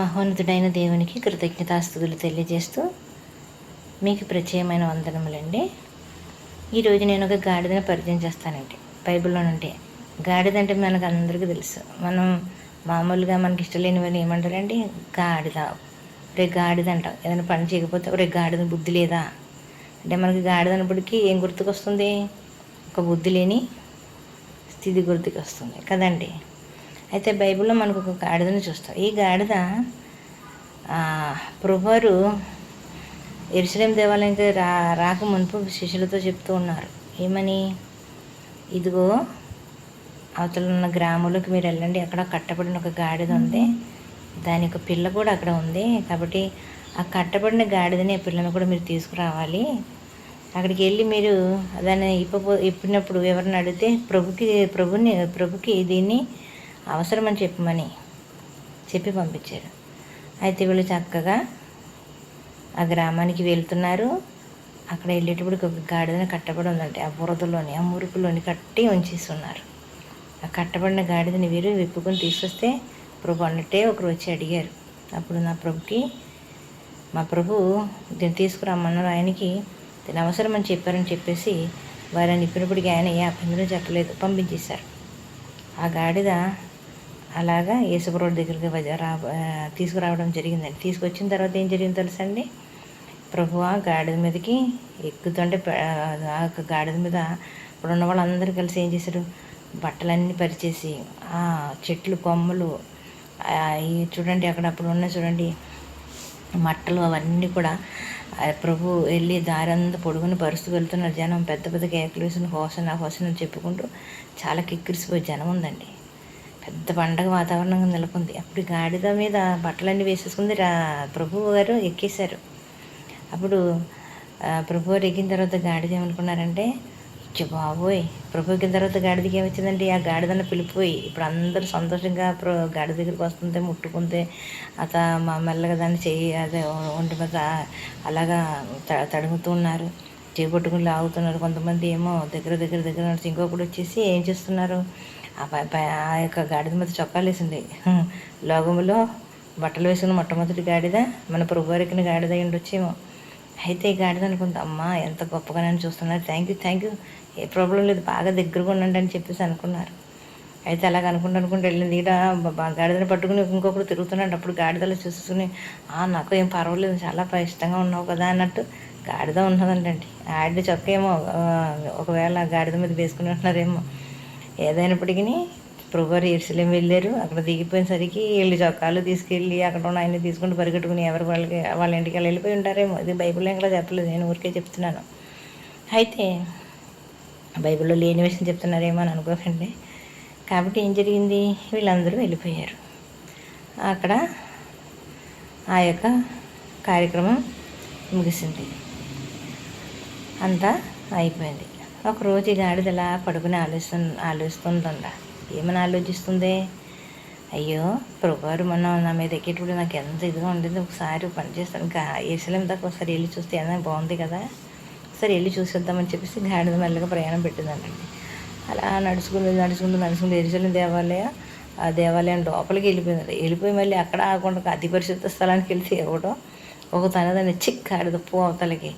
మహోన్నతుడైన దేవునికి కృతజ్ఞతాస్తుతులు తెలియజేస్తూ మీకు ప్రత్యేకమైన వందనములండి. ఈరోజు నేను ఒక గాడిదను పరిచయం చేస్తానండి. బైబిల్లో నుండి గాడిద అంటే మనకు అందరికీ తెలుసు. మనం మామూలుగా మనకి ఇష్టం లేని వాళ్ళు ఏమంటారండి, గాడిద, రే గాడిద అంటాం. ఏదైనా పని చేయకపోతే రే గాడిద బుద్ధి లేదా అంటే మనకి గాడిద అన్నప్పటికీ ఏం గుర్తుకొస్తుంది? ఒక బుద్ధి లేని స్థితి గుర్తుకు వస్తుంది కదండి. అయితే బైబిల్లో మనకు ఒక గాడిదను చూస్తాం. ఈ గాడిద ప్రభువారు యెరూషలేము దేవాలయానికి రాక మునుపు శిష్యులతో చెప్తూ ఉన్నారు. ఏమని? ఇదిగో అవతల ఉన్న గ్రామంలోకి మీరు వెళ్ళండి, అక్కడ కట్టబడిన ఒక గాడిద ఉంది, దాని యొక్క పిల్ల కూడా అక్కడ ఉంది. కాబట్టి ఆ కట్టబడిన గాడిదని ఆ పిల్లను కూడా మీరు తీసుకురావాలి. అక్కడికి వెళ్ళి మీరు దాన్ని ఇప్పినప్పుడు ఎవరిని అడిగితే ప్రభుకి దీన్ని అవసరమని చెప్పమని చెప్పి పంపించారు. అయితే వీళ్ళు చక్కగా ఆ గ్రామానికి వెళ్తున్నారు. అక్కడ వెళ్ళేటప్పుడు ఒక గాడిదని కట్టబడి ఉందంటే ఆ బురదలోని ఆ మురుకులోని కట్టి ఉంచేస్తున్నారు. ఆ కట్టబడిన గాడిదని వీరు విప్పుకొని తీసుకొస్తే ప్రభు అన్నట్టే ఒకరు వచ్చి అడిగారు. అప్పుడు మా ప్రభు దీన్ని తీసుకురమ్మన్నారు, ఆయనకి దీని అవసరం అని చెప్పారని చెప్పేసి వారిని ఇప్పినప్పటికీ ఆయన ఏ అభ్యంతరం చెప్పలేదు, పంపించేశారు. ఆ గాడిద అలాగా యేసుప్రభుడి దగ్గరికి తీసుకురావడం జరిగిందండి. తీసుకొచ్చిన తర్వాత ఏం జరిగిందో తెలుసండి? ప్రభు ఆ గాడిద మీదకి ఎక్కుతుంటే ఆ గాడిద మీద ఇప్పుడున్న వాళ్ళందరూ కలిసి ఏం చేశారు? బట్టలన్నీ పరిచేసి ఆ చెట్లు కొమ్మలు చూడండి, అక్కడ అప్పుడు ఉన్నాయి చూడండి మట్టలు, అవన్నీ కూడా ప్రభు వెళ్ళి దారంతా పొడుగుని పరుస్తూ వెళ్తున్నారు. జనం పెద్ద పెద్ద కేకలు వేసిన హోసన అని చెప్పుకుంటూ చాలా కిక్కిరిసిపోయి జనం ఉందండి. పెద్ద పండగ వాతావరణంగా నెలకొంది. అప్పుడు గాడిద మీద బట్టలన్నీ వేసేసుకుంది. ప్రభువు గారు ఎక్కేశారు. అప్పుడు ప్రభు గారు ఎక్కిన తర్వాత గాడిద ఏమనుకున్నారంటే, బాబోయ్, ప్రభు ఎక్కిన తర్వాత గాడిదకి ఏమొచ్చిందండి? ఆ గాడిదను పిలిపోయి ఇప్పుడు అందరూ సంతోషంగా గాడి దగ్గరికి వస్తుంటే ముట్టుకుంటే మెల్లగా దాన్ని చెయ్యి అదే ఒంటి మీద అలాగా తడుముతూ ఉన్నారు, చేపట్టుకుని లాగుతున్నారు. కొంతమంది ఏమో దగ్గర ఇంకొకటి వచ్చేసి ఏం చేస్తున్నారు? ఆ యొక్క గాడిద మీద చొక్కాలు వేసింది. లోగములో బట్టలు వేసుకున్న మొట్టమొదటి గాడిద మన ప్రభువారు ఎక్కిన గాడిద ఉండొచ్చేమో. అయితే ఈ గాడిద అనుకుంది, అమ్మా ఎంత గొప్పగా నన్ను చూస్తున్నారు, థ్యాంక్ యూ, ఏ ప్రాబ్లం లేదు, బాగా దగ్గరగా ఉండండి అని చెప్పేసి అనుకున్నారు. అయితే అలాగ అనుకుంటూ వెళ్ళింది. ఈడ గాడిదని పట్టుకుని ఇంకొకరు తిరుగుతున్నాడు. అప్పుడు గాడిదలో చూసుకుని, నాకు ఏం పర్వాలేదు, చాలా ఇష్టంగా ఉన్నావు కదా అన్నట్టు గాడిద ఉన్నదంటండి. ఆడిద చొక్క ఏమో ఒకవేళ గాడిద మీద వేసుకుని ఉంటున్నారేమో. ఏదైనప్పటికీ ప్రభువారు యెరూషలేము వెళ్ళారు. అక్కడ దిగిపోయేసరికి వీళ్ళు చొక్కాలు తీసుకెళ్ళి అక్కడ ఉన్న ఆయన్ని తీసుకుంటూ పరిగెట్టుకుని వాళ్ళ ఇంటికి వెళ్ళిపోయి ఉంటారేమో. ఇది బైబిల్లో ఇంకా చెప్పలేదు, నేను ఊరికే చెప్తున్నాను. అయితే బైబిల్లో లేని విషయం చెప్తున్నారేమో అని అనుకోకండి. కాబట్టి ఏం జరిగింది? వీళ్ళందరూ వెళ్ళిపోయారు. అక్కడ ఆ యొక్క కార్యక్రమం ముగిసింది, అంతా అయిపోయింది. ఒకరోజు ఈ గాడిద ఇలా పడుకుని ఆలోచిస్తుందంట. ఏమని ఆలోచిస్తుంది? అయ్యో, ప్రభువారు నా మీద ఎక్కేటప్పుడు నాకు ఎంత ఇదిగా ఉండేది, ఒకసారి పని చేస్తాను, యెరూషలేము దాకా ఒకసారి వెళ్ళి చూస్తే ఏదైనా బాగుంది కదా, ఒకసారి వెళ్ళి చూసేద్దామని చెప్పేసి గాడిద మెల్లగా ప్రయాణం పెట్టిందండి. అలా నడుచుకుంటూ యెరూషలేము ఆ దేవాలయం లోపలికి వెళ్ళిపోయి మళ్ళీ అక్కడ ఆకుండా అతి పరిశుద్ధ స్థలానికి వెళ్తే ఎవడో ఒక తనదాన్ని గాడిద పో అవతలకి,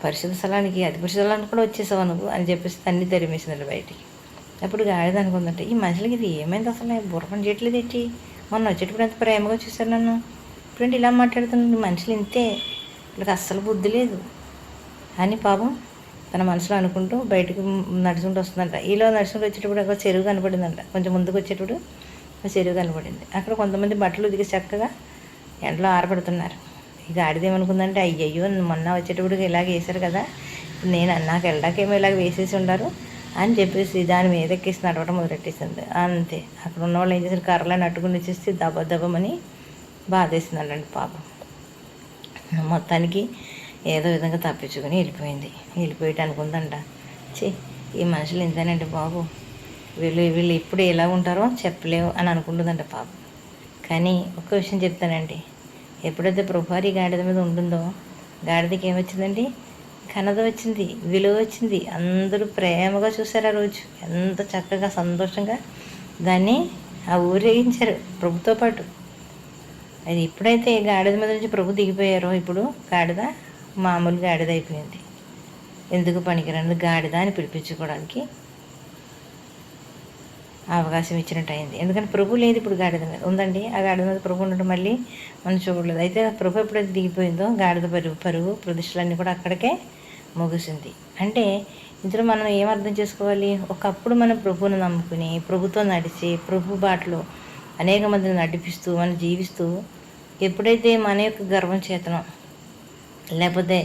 పరిశుద్ధ స్థలానికి అతి పరిశుద్ధ స్థలానికి కూడా వచ్చేసావు నువ్వు అని చెప్పేసి తన్ని తరిమేసిందండి బయటికి. అప్పుడు గాడిద అనుకుందంటే, ఈ మనుషులకి ఇది ఏమైంది అసలు, బుర్రపని చేయట్లేదు ఏంటి, మొన్న వచ్చేటప్పుడు ఎంత ప్రేమగా చూశారు నన్ను, ఇప్పుడంటే ఇలా మాట్లాడుతున్నాను, మనుషులు ఇంతే, వీళ్ళకి అస్సలు బుద్ధి లేదు అని పాపం తన మనసులో అనుకుంటూ బయటకు నడుచుకుంటూ వస్తుందంట. ఈలో నడుచుకుంటూ వచ్చేటప్పుడు అక్కడ చెరువు కనపడిందంట. కొంచెం ముందుకు వచ్చేటప్పుడు చెరువు కనపడింది. అక్కడ కొంతమంది బట్టలు దిగి చక్కగా ఎండలో ఆరబడుతున్నారు. ఈ గాడిద ఏమనుకుందంటే, అయ్యయ్యో మొన్న వచ్చేటప్పుడు ఇలాగ వేశారు కదా, నాకు వెళ్ళడాకేమో ఇలాగ వేసేసి ఉండారు అని చెప్పేసి దాని మీద ఎక్కేసి నడవడం మొదలెట్టేసింది. అంతే. అక్కడ ఉన్న వాళ్ళు ఏం చేశారు, కర్రలను అట్టుకుని వచ్చేసి దబ్బమని బాధేసిందండి పాపం. మొత్తానికి ఏదో విధంగా తప్పించుకొని వెళ్ళిపోయేట అనుకుందంట. ఈ మనుషులు ఇంతేనండి బాబు, వీళ్ళు ఎప్పుడు ఎలా ఉంటారో చెప్పలేవు అని అనుకుంటుందంట పాపం. కానీ ఒక్క విషయం చెప్తానండి, ఎప్పుడైతే ప్రభువారి గాడిద మీద ఉంటుందో గాడిదకి ఏమొచ్చిందండి? ఘనత వచ్చింది, విలువ వచ్చింది. అందరూ ప్రేమగా చూశారు. ఆ రోజు ఎంత చక్కగా సంతోషంగా దాన్ని ఊరేగించారు ప్రభుతో పాటు. అది ఎప్పుడైతే గాడిద మీద నుంచి ప్రభు దిగిపోయారో ఇప్పుడు గాడిద మామూలు గాడిద అయిపోయింది. ఎందుకు పనికిరాని గాడిద అని పిలిపించుకోవడానికి అవకాశం ఇచ్చినట్టు అయింది. ఎందుకంటే ప్రభు లేదు ఇప్పుడు గాడిద మీద ఉందండి. ఆ గాడిద మీద ప్రభు ఉండటం మళ్ళీ మనం చూడలేదు. అయితే ప్రభు ఎప్పుడైతే దిగిపోయిందో గాడిద పరుగు ప్రతిష్టలన్నీ కూడా అక్కడికే ముగిసింది. అంటే ఇందులో మనం ఏం అర్థం చేసుకోవాలి? ఒకప్పుడు మనం ప్రభువును నమ్ముకుని ప్రభుతో నడిచి ప్రభు బాటలో అనేక మందిని నడిపిస్తూ మనం జీవిస్తూ ఎప్పుడైతే మన యొక్క గర్వం చేతనం లేకపోతే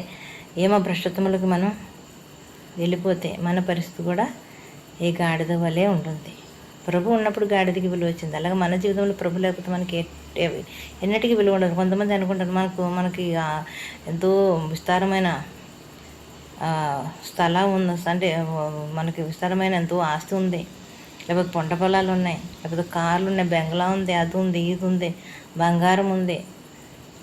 ఏమో భ్రష్టత్వములకు మనం వెళ్ళిపోతే మన పరిస్థితి కూడా ఏ గాడిద వలె ఉంటుంది. ప్రభు ఉన్నప్పుడు గాడిదకి విలువ వచ్చింది. అలాగే మన జీవితంలో ప్రభు లేకపోతే మనకి ఎన్నటికీ విలువ ఉండదు. కొంతమంది అనుకుంటారు మనకి ఎంతో విస్తారమైన స్థలం ఉంది, అంటే మనకి విస్తారమైన ఎంతో ఆస్తి ఉంది, లేకపోతే పంట పొలాలు ఉన్నాయి, లేకపోతే కార్లు ఉన్నాయి, బెంగళా ఉంది, అది ఉంది, ఇది ఉంది, బంగారం ఉంది,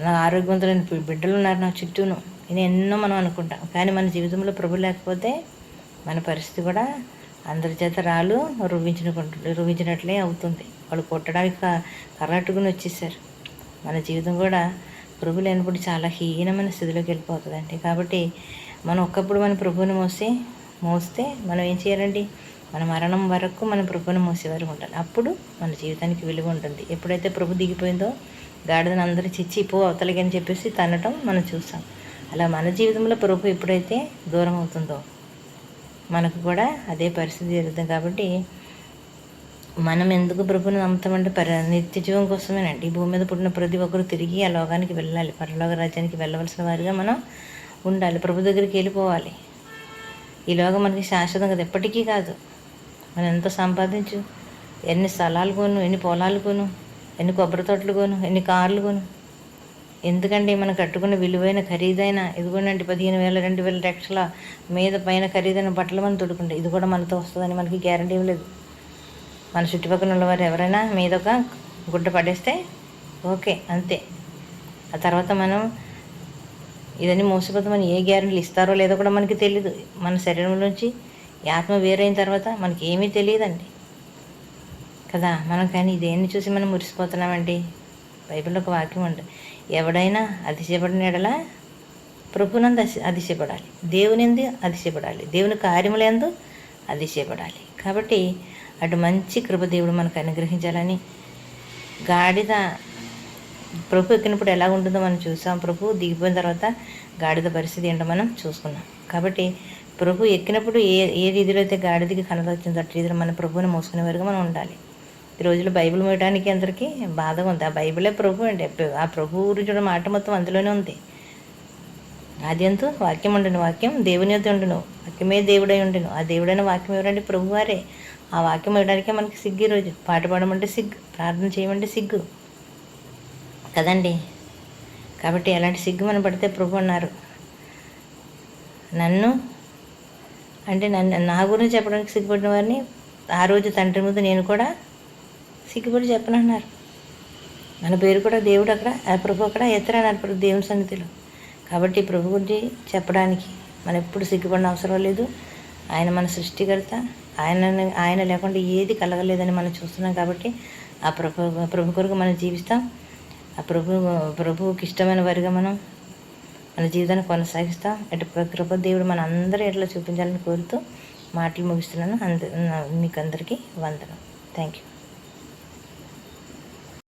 నా ఆరోగ్యవంతులైన బిడ్డలు ఉన్నారు నా చుట్టూను, నేను ఎన్నో మనం అనుకుంటాం. కానీ మన జీవితంలో ప్రభు లేకపోతే మన పరిస్థితి కూడా అందరి చేత రాళ్ళు రువ్వించినట్లే అవుతుంది. వాళ్ళు కొట్టడానికి కర్రట్టుకుని వచ్చేసారు. మన జీవితం కూడా ప్రభు లేనప్పుడు చాలా హీనమైన స్థితిలోకి వెళ్ళిపోతుందండి. కాబట్టి మనం ఒక్కప్పుడు మన ప్రభువుని మోస్తే మనం ఏం చేయాలండి? మన మరణం వరకు మన ప్రభువుని మోసే వరకు ఉండాలి. అప్పుడు మన జీవితానికి విలువ ఉంటుంది. ఎప్పుడైతే ప్రభు దిగిపోయిందో గాడిదని అందరూ చిచ్చిపో అవతలకి అని చెప్పేసి తనటం మనం చూస్తాం. అలా మన జీవితంలో ప్రభు ఎప్పుడైతే దూరం అవుతుందో మనకు కూడా అదే పరిస్థితి జరుగుతుంది. కాబట్టి మనం ఎందుకు ప్రభుని నమ్ముతామంటే నిత్య జీవం కోసమేనండి. ఈ భూమి మీద పుట్టిన ప్రతి ఒక్కరు తిరిగి ఆ లోకానికి వెళ్ళాలి, పరలోక రాజ్యానికి వెళ్ళవలసిన వారిగా మనం ఉండాలి, ప్రభు దగ్గరికి వెళ్ళిపోవాలి. ఈ లోకం మనకి శాశ్వతం కదా, ఎప్పటికీ కాదు. మనం ఎంత సంపాదించు, ఎన్ని స్థలాలు కొను, ఎన్ని పొలాలు కొను, ఎన్ని కొబ్బరి తోటలు కొను, ఎన్ని కార్లు కొను, ఎందుకంటే మనం కట్టుకున్న విలువైన ఖరీదైన ఇదిగోనండి 15,000 2,000 లక్షల మీద పైన ఖరీదైన బట్టలు మనం తొడుకుంటే ఇది కూడా మనతో వస్తుందని మనకి గ్యారంటీ ఏం లేదు. మన చుట్టుపక్కల ఉన్నవారు ఎవరైనా మీద ఒక గుడ్డ పడేస్తే ఓకే అంతే. ఆ తర్వాత మనం ఇదన్నీ మోసపోతామని ఏ గ్యారెంటీలు ఇస్తారో లేదో కూడా మనకి తెలియదు. మన శరీరం నుంచి ఆత్మ వేరైన తర్వాత మనకి ఏమీ తెలియదండి కదా. మనం కానీ ఇదేన్ని చూసి మనం మురిసిపోతున్నామండి. బైబిల్లో ఒక వాక్యం ఉంటుంది, ఎవడైనా అతిశయపడిన ఎడల ప్రభునందు అతిశయపడాలి, దేవుని ఎందు అతిశయపడాలి, దేవుని కార్యములందు అతిశయపడాలి. కాబట్టి అటు మంచి కృప దేవుడు మనకు అనుగ్రహించాలని. గాడిద ప్రభు ఎక్కినప్పుడు ఎలా ఉంటుందో మనం చూసాం. ప్రభు దిగిపోయిన తర్వాత గాడిద పరిస్థితి ఏంటో మనం చూసుకున్నాం. కాబట్టి ప్రభు ఎక్కినప్పుడు ఏ రీతిలో అయితే గాడిదకి కనత వచ్చిందో అటు రీతిలో మన ప్రభువుని మోసుకునే వరకు మనం ఉండాలి. ఈ రోజుల్లో బైబిల్ మోయడానికి అందరికీ బాధగా ఉంది. ఆ బైబిలే ప్రభు అండి. ఆ ప్రభు గురించి మాట మొత్తం అందులోనే ఉంది. అది ఎంతో వాక్యం ఉండును, వాక్యం దేవుని యొద్ద ఉండును, వాక్యమే దేవుడై ఉండును. ఆ దేవుడైన వాక్యం ఎవరండి? ప్రభువారే. ఆ వాక్యం ఇవ్వడానికే మనకి సిగ్గు. ఈరోజు పాట పాడమంటే సిగ్గు, ప్రార్థన చేయమంటే సిగ్గు కదండి. కాబట్టి అలాంటి సిగ్గు మనం పడితే ప్రభు అన్నారు, నా గురించి చెప్పడానికి సిగ్గుపడిన వారిని ఆ రోజు తండ్రి ముందు నేను కూడా సిగ్గుపడి చెప్పనన్నారు. మన పేరు కూడా దేవుడు అక్కడ, ఆ ప్రభు అక్కడ ఎత్తరన్నారు ప్రభు దేవుని సన్నిధిలో. కాబట్టి ప్రభు గురించి చెప్పడానికి మనం ఎప్పుడు సిగ్గుపడిన అవసరం లేదు. ఆయన మన సృష్టికర్త, ఆయన లేకుండా ఏది కలగలేదని మనం చూస్తున్నాం. కాబట్టి ఆ ప్రభు కొరకు మనం జీవిస్తాం. ఆ ప్రభువుకి ఇష్టమైన వారిగా మనం మన జీవితాన్ని కొనసాగిస్తాం. అటు కృప దేవుడు మన అందరూ ఎట్లా చూపించాలని కోరుతూ మాటలు ముగిస్తున్నాను. మీకు అందరికీ వందనం. Thank you.